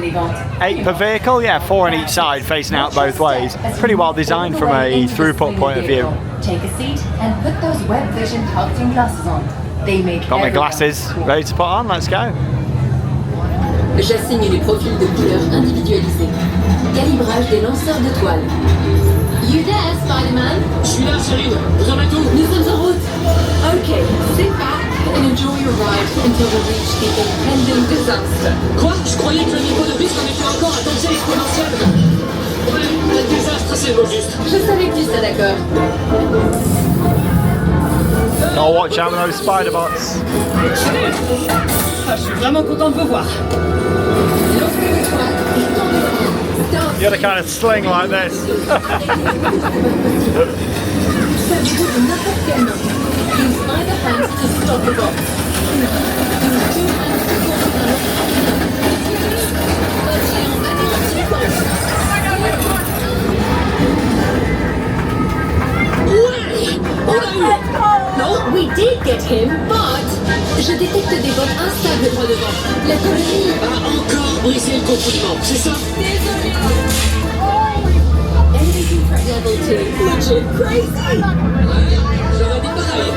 S1: 8 per vehicle, yeah, 4 on each side, facing out both ways. Pretty well designed from a throughput point of view.
S4: Take a seat and put those Web Vision targeting glasses on. They make
S1: Got my glasses ready to put on, let's go.
S4: J'assigne les profils de couleurs individualisés. Calibrage des lanceurs de toile. You there, Spider-Man?
S9: Je suis là, Cyril. Vous en êtes où?
S4: Nous sommes en route. Okay, sit back and enjoy your ride until we reach the impending disaster.
S9: Quoi? Je croyais que le niveau de risque en était encore à danger exponentiel. Ouais, le désastre, c'est le mot juste.
S4: Je savais que tu serais d'accord.
S1: Oh, watch out with those spider bots.
S9: Je suis vraiment content de vous voir.
S1: You gotta kind of sling like this.
S4: No, we did get him, but je détecte des vols instables droit devant. La colonie
S9: A encore brisé le confinement, c'est ça?
S4: Anything for level 2. Legit crazy.
S9: J'aurais dit pareil.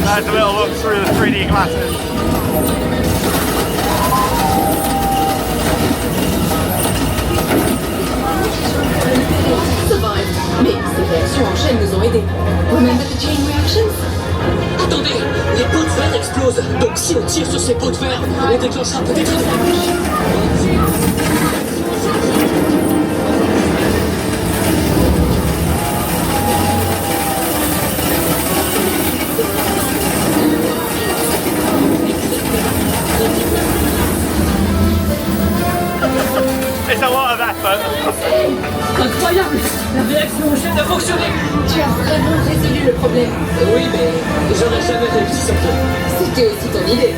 S1: Nice little look through the 3D glasses.
S4: Survived. Mais ces réactions en chaîne nous ont aidés. Remember the chain reactions?
S9: Attendez, les pots de verre explosent. Donc si on tire sur ces pots de verre, on déclenchera peut-être un
S1: It's a lot of effort.
S9: Incroyable! La réaction en chaîne a fonctionné!
S4: Tu as vraiment résolu le problème.
S9: Oui, mais j'aurais jamais réussi sans toi.
S4: C'était aussi ton idée.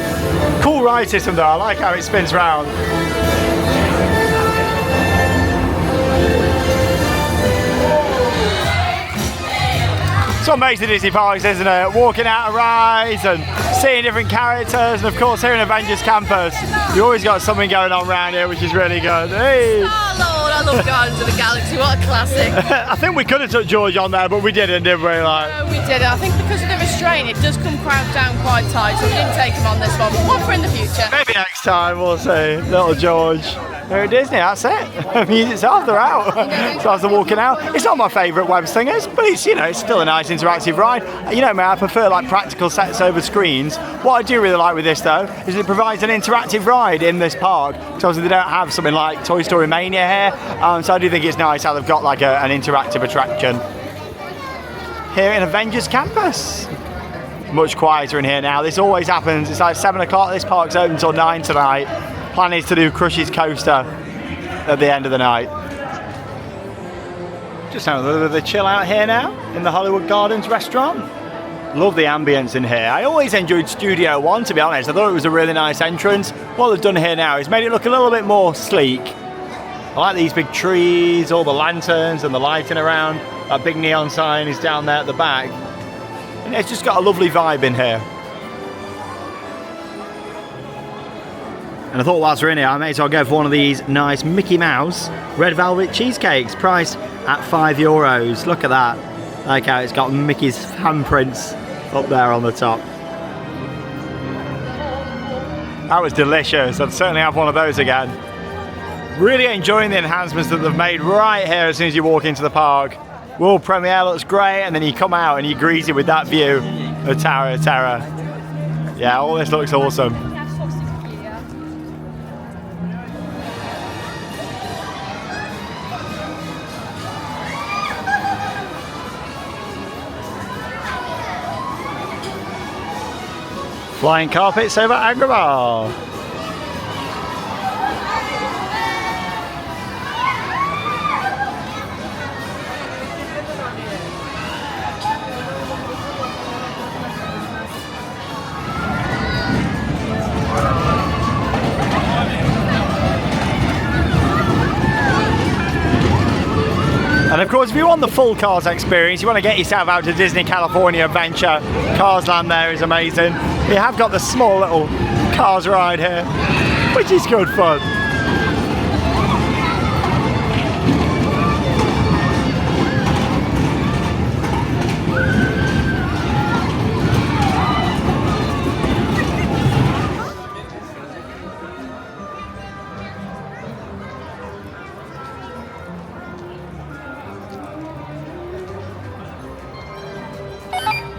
S1: Cool ride system though, I like how it spins round. It's what makes the Disney parks, isn't it? Walking out of rides and seeing different characters, and of course here in Avengers Campus, you always got something going on around here, which is really good. Hey!
S2: Star-Lord, I love Guardians of the Galaxy, what a classic.
S1: I think we could have took George on there, but we didn't we? Like,
S2: No, we did it. I think because of the restraint, it does come cramped down quite tight, so we didn't take him on this one, but one for in the future.
S1: maybe next time we'll see. Little George. Here at Disney, that's it. Music's off, they're out. So after walking out, it's not my favourite web slingers, but it's, you know, it's still a nice interactive ride. You know me, I prefer like practical sets over screens. What I do really like with this though, is it provides an interactive ride in this park. Because obviously they don't have something like Toy Story Mania here, so I do think it's nice how they've got like an interactive attraction. Here in Avengers Campus. Much quieter in here now. This always happens. It's like 7 o'clock, this park's open until 9 tonight. Plan is to do Crush's Coaster. at the end of the night. Just having a little bit of a chill out here now in the Hollywood Gardens restaurant. Love the ambience in here. I always enjoyed Studio One, to be honest. I thought it was a really nice entrance. What they've done here now is made it look a little bit more sleek. I like these big trees, all the lanterns and the lighting around. That big neon sign is down there at the back. And it's just got a lovely vibe in here. And I thought whilst we're in here, I may as well go for one of these nice Mickey Mouse red velvet cheesecakes, priced at €5. Look at that. Like how it's got Mickey's handprints up there on the top. That was delicious. I'd certainly have one of those again. Really enjoying the enhancements that they've made right here as soon as you walk into the park. World premiere looks great, and then you come out and you're greeted with that view of Tower of Terror. Yeah, all this looks awesome. Flying carpets over Agrabah. And of course, if you want the full Cars experience, you want to get yourself out to Disney California Adventure. Cars Land there is amazing. You have got the small little Cars ride here, which is good fun.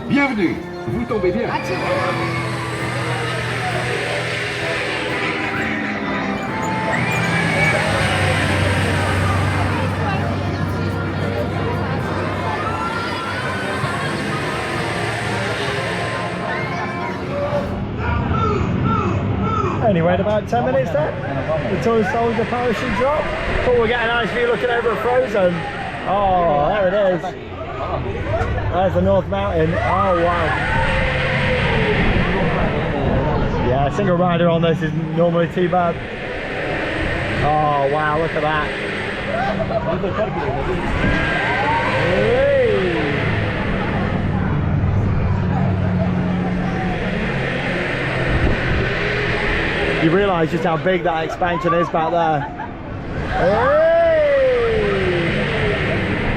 S11: Bienvenue, vous tombez bien.
S1: Only wait about 10 minutes then. The toy soldier parachute drop. Thought we'll get a nice view looking over at Frozen. Oh, there it is. There's the North Mountain. Oh wow. Yeah, a single rider on this is normally too bad. Oh wow, look at that. Hey. You realise just how big that expansion is back there. Hey.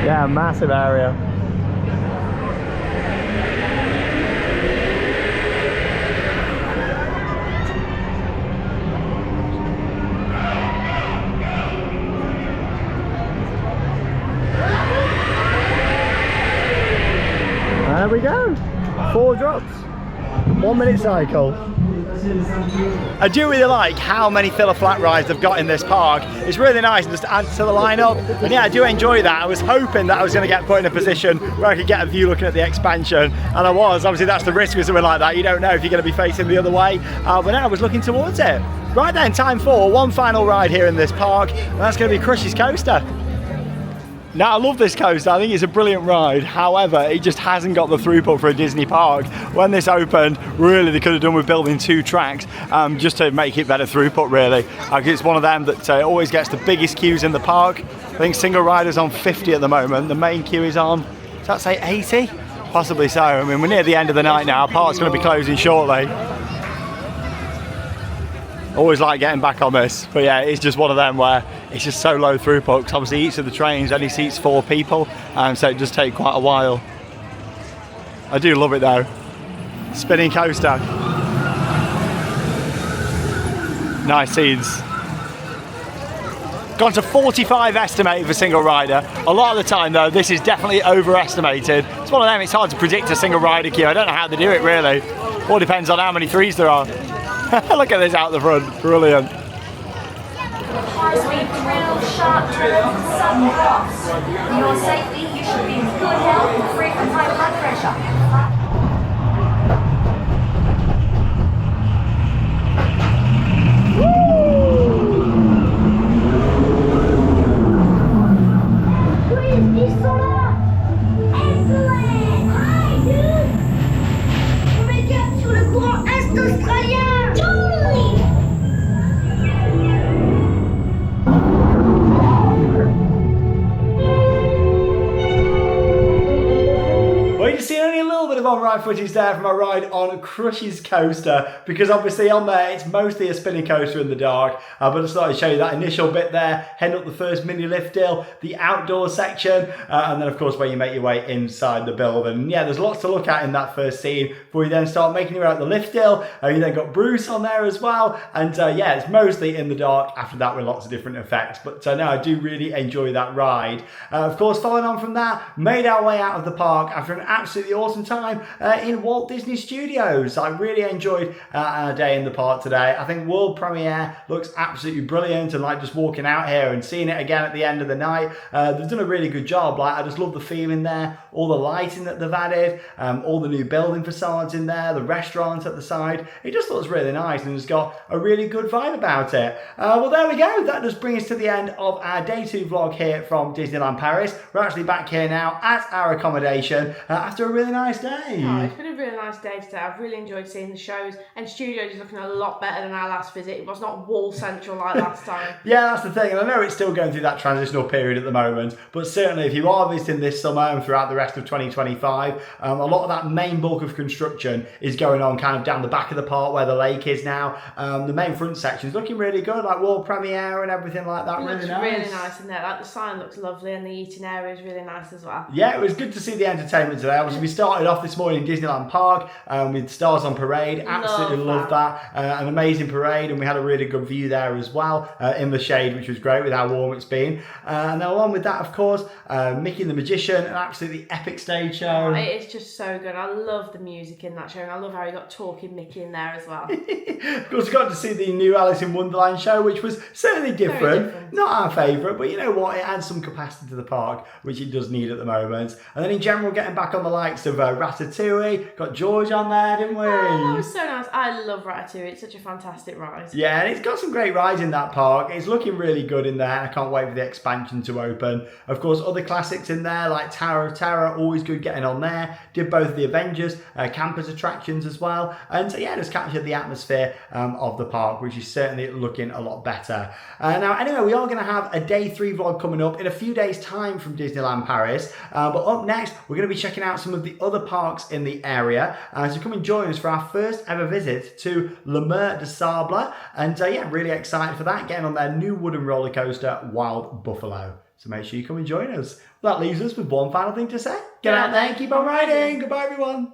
S1: Yeah, massive area. There we go, 4 drops, 1 minute cycle. I do really like how many filler flat rides they've got in this park. It's really nice and just adds to the lineup. And yeah, I do enjoy that. I was hoping that I was going to get put in a position where I could get a view looking at the expansion, and I was. Obviously that's the risk with something like that. You don't know if you're going to be facing the other way, but now I was looking towards it. Right then, time for one final ride here in this park, and that's going to be Crush's Coaster. Now I love this coaster, I think it's a brilliant ride, however it just hasn't got the throughput for a Disney park. When this opened, really they could have done with building 2 tracks just to make it better throughput really. It's one of them that always gets the biggest queues in the park. I think single rider's on 50 at the moment, the main queue is on, does that say 80? Possibly so, I mean we're near the end of the night now, our park's going to be closing shortly. Always like getting back on this, but yeah, it's just one of them where it's just so low throughput because obviously each of the trains only seats 4 people, so it does take quite a while. I do love it though. Spinning coaster. Nice scenes. Gone to 45 estimated for single rider. A lot of the time though, this is definitely overestimated. It's one of them, it's hard to predict a single rider queue. I don't know how they do it really. All depends on how many 3s there are. Look at this out the front, brilliant.
S4: High-speed thrill, sharp turns, sudden drops. For your safety, you should be in good health and free from high blood pressure.
S1: live footage there from our ride on Crush's coaster, because obviously on there it's mostly a spinning coaster in the dark, but I just thought I'd show you that initial bit there, heading up the first mini lift hill, the outdoor section, and then of course where you make your way inside the building. Yeah, there's lots to look at in that first scene before you then start making your way out the lift hill. You then got Bruce on there as well, and yeah, it's mostly in the dark after that with lots of different effects, but no, I do really enjoy that ride. Of course, following on from that, made our way out of the park after an absolutely awesome time in Walt Disney Studios. I really enjoyed our day in the park today. I think world premiere looks absolutely brilliant, and like just walking out here and seeing it again at the end of the night, they've done a really good job. Like, I just love the feeling there, all the lighting that they've added, all the new building facades in there, the restaurant at the side. It just looks really nice and it's got a really good vibe about it. Well, there we go. That does bring us to the end of our day 2 vlog here from Disneyland Paris. We're actually back here now at our accommodation after a really nice day.
S2: Oh, it's been a really nice day today. I've really enjoyed seeing the shows, and Studios is looking a lot better than our last visit. It was not wall central like last time.
S1: Yeah, that's the thing, and I know it's still going through that transitional period at the moment, but certainly if you are visiting this summer and throughout the rest of 2025, a lot of that main bulk of construction is going on kind of down the back of the park where the lake is now. The main front section is looking really good, like world premiere and everything like that.
S2: It
S1: really
S2: looks
S1: nice.
S2: really nice in there. Like the sign looks lovely, and the eating area is really nice as well.
S1: Yeah, it was good to see the entertainment today. Obviously, we started off this morning in Disneyland Park with Stars on Parade. Absolutely loved that. An amazing parade, and we had a really good view there as well in the shade, which was great with how warm it's been. And then along with that, of course, Mickey and the Magician, an absolutely epic stage show.
S2: Oh, it is just so good. I love the music in that show, and I love how you got talking Mickey in there as well.
S1: Of course, we got to see the new Alice in Wonderland show, which was certainly different. Not our favourite, but you know what? It adds some capacity to the park, which it does need at the moment. And then in general, getting back on the likes of Ratatouille, got George on there, didn't we?
S2: Oh, that was so nice. I love Ratatouille. It's such a fantastic ride.
S1: Yeah, and it's got some great rides in that park. It's looking really good in there. I can't wait for the expansion to open. Of course, other classics in there like Tower of Terror, always good getting on there. Did both the Avengers, campers attractions as well. And so yeah, just captured the atmosphere of the park, which is certainly looking a lot better. Now, anyway, we are going to have a day 3 vlog coming up in a few days' time from Disneyland Paris. But up next, we're going to be checking out some of the other parks in the area. So come and join us for our first ever visit to Le Mer de Sable. And yeah, really excited for that, getting on their new wooden roller coaster, Wild Buffalo. So make sure you come and join us. Well, that leaves us with one final thing to say. Get out there and keep on riding. Goodbye, everyone.